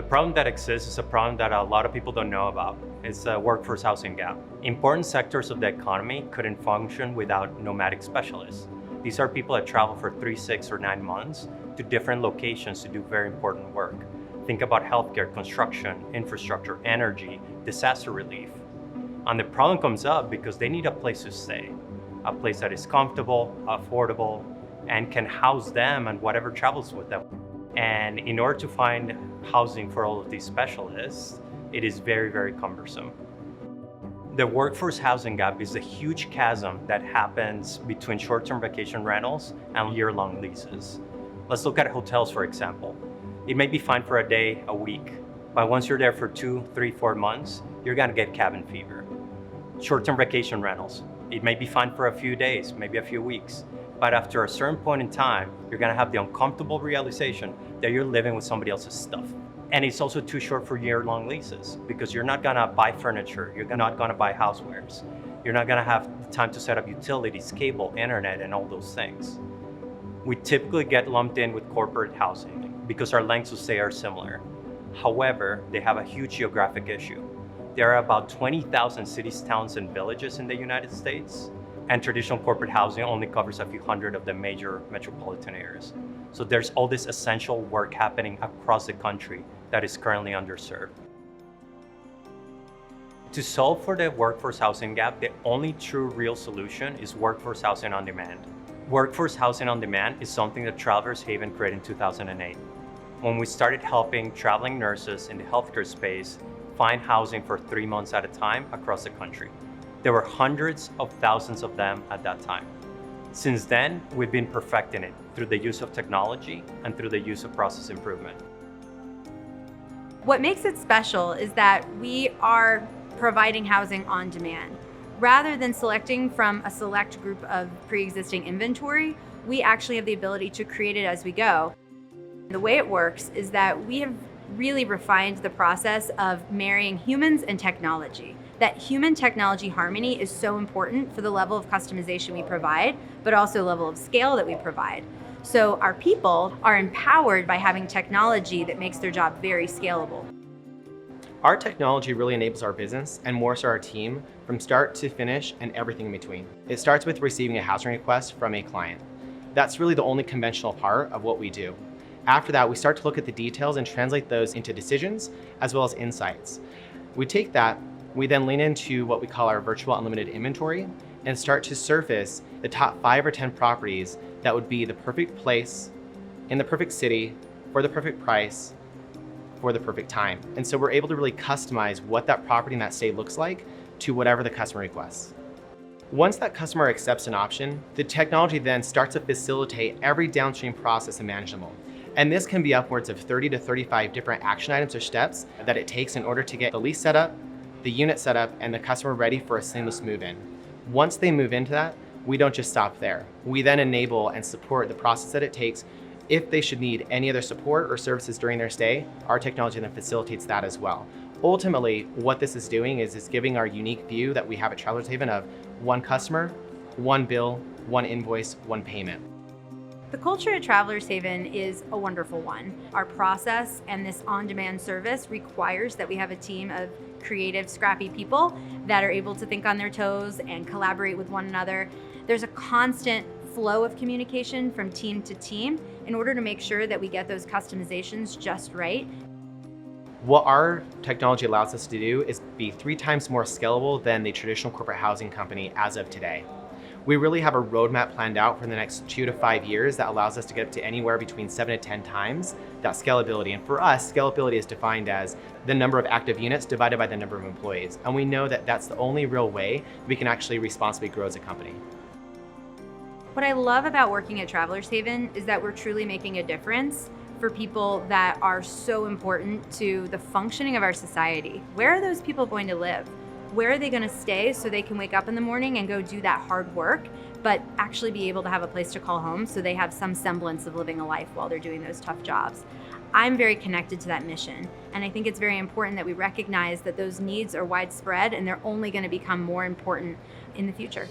problem that exists is a problem that a lot of people don't know about. It's a workforce housing gap. Important sectors of the economy couldn't function without nomadic specialists. These are people that travel for 3, 6, or 9 months to different locations to do very important work. Think about healthcare, construction, infrastructure, energy, disaster relief. And the problem comes up because they need a place to stay, a place that is comfortable, affordable, and can house them and whatever travels with them. And in order to find housing for all of these specialists, it is very, very cumbersome. The workforce housing gap is a huge chasm that happens between short-term vacation rentals and year-long leases. Let's look at hotels, for example. It may be fine for a day, a week, but once you're there for 2, 3, 4 months, you're gonna get cabin fever. Short-term vacation rentals. It may be fine for a few days, maybe a few weeks, but after a certain point in time, you're gonna have the uncomfortable realization that you're living with somebody else's stuff. And it's also too short for year-long leases because you're not gonna buy furniture, you're not gonna buy housewares, you're not gonna have the time to set up utilities, cable, internet, and all those things. We typically get lumped in with corporate housing because our lengths of stay are similar. However, they have a huge geographic issue. There are about 20,000 cities, towns, and villages in the United States, and traditional corporate housing only covers a few hundred of the major metropolitan areas. So there's all this essential work happening across the country that is currently underserved. To solve for the workforce housing gap, the only true real solution is workforce housing on demand. Workforce housing on demand is something that Travelers Haven created in 2008. When we started helping traveling nurses in the healthcare space find housing for 3 months at a time across the country. There were hundreds of thousands of them at that time. Since then, we've been perfecting it through the use of technology and through the use of process improvement. What makes it special is that we are providing housing on demand. Rather than selecting from a select group of pre-existing inventory, we actually have the ability to create it as we go. The way it works is that we have really refined the process of marrying humans and technology. That human-technology harmony is so important for the level of customization we provide, but also the level of scale that we provide. So our people are empowered by having technology that makes their job very scalable. Our technology really enables our business and more so our team from start to finish and everything in between. It starts with receiving a housing request from a client. That's really the only conventional part of what we do. After that, we start to look at the details and translate those into decisions as well as insights. We take that, we then lean into what we call our virtual unlimited inventory and start to surface the top 5 or 10 properties that would be the perfect place, in the perfect city, for the perfect price, for the perfect time. And so we're able to really customize what that property and that stay looks like to whatever the customer requests. Once that customer accepts an option, the technology then starts to facilitate every downstream process imaginable. And this can be upwards of 30 to 35 different action items or steps that it takes in order to get the lease set up, the unit set up, and the customer ready for a seamless move-in. Once they move into that, we don't just stop there. We then enable and support the process that it takes. If they should need any other support or services during their stay, our technology then facilitates that as well. Ultimately, what this is doing is giving our unique view that we have at Travelers Haven of one customer, one bill, one invoice, one payment. The culture at Travelers Haven is a wonderful one. Our process and this on-demand service requires that we have a team of creative, scrappy people that are able to think on their toes and collaborate with one another. There's a constant flow of communication from team to team in order to make sure that we get those customizations just right. What our technology allows us to do is be 3 times more scalable than the traditional corporate housing company as of today. We really have a roadmap planned out for the next 2 to 5 years that allows us to get up to anywhere between 7 to 10 times that scalability. And for us, scalability is defined as the number of active units divided by the number of employees. And we know that that's the only real way we can actually responsibly grow as a company. What I love about working at Travelers Haven is that we're truly making a difference for people that are so important to the functioning of our society. Where are those people going to live? Where are they going to stay so they can wake up in the morning and go do that hard work, but actually be able to have a place to call home so they have some semblance of living a life while they're doing those tough jobs? I'm very connected to that mission, and I think it's very important that we recognize that those needs are widespread and they're only going to become more important in the future.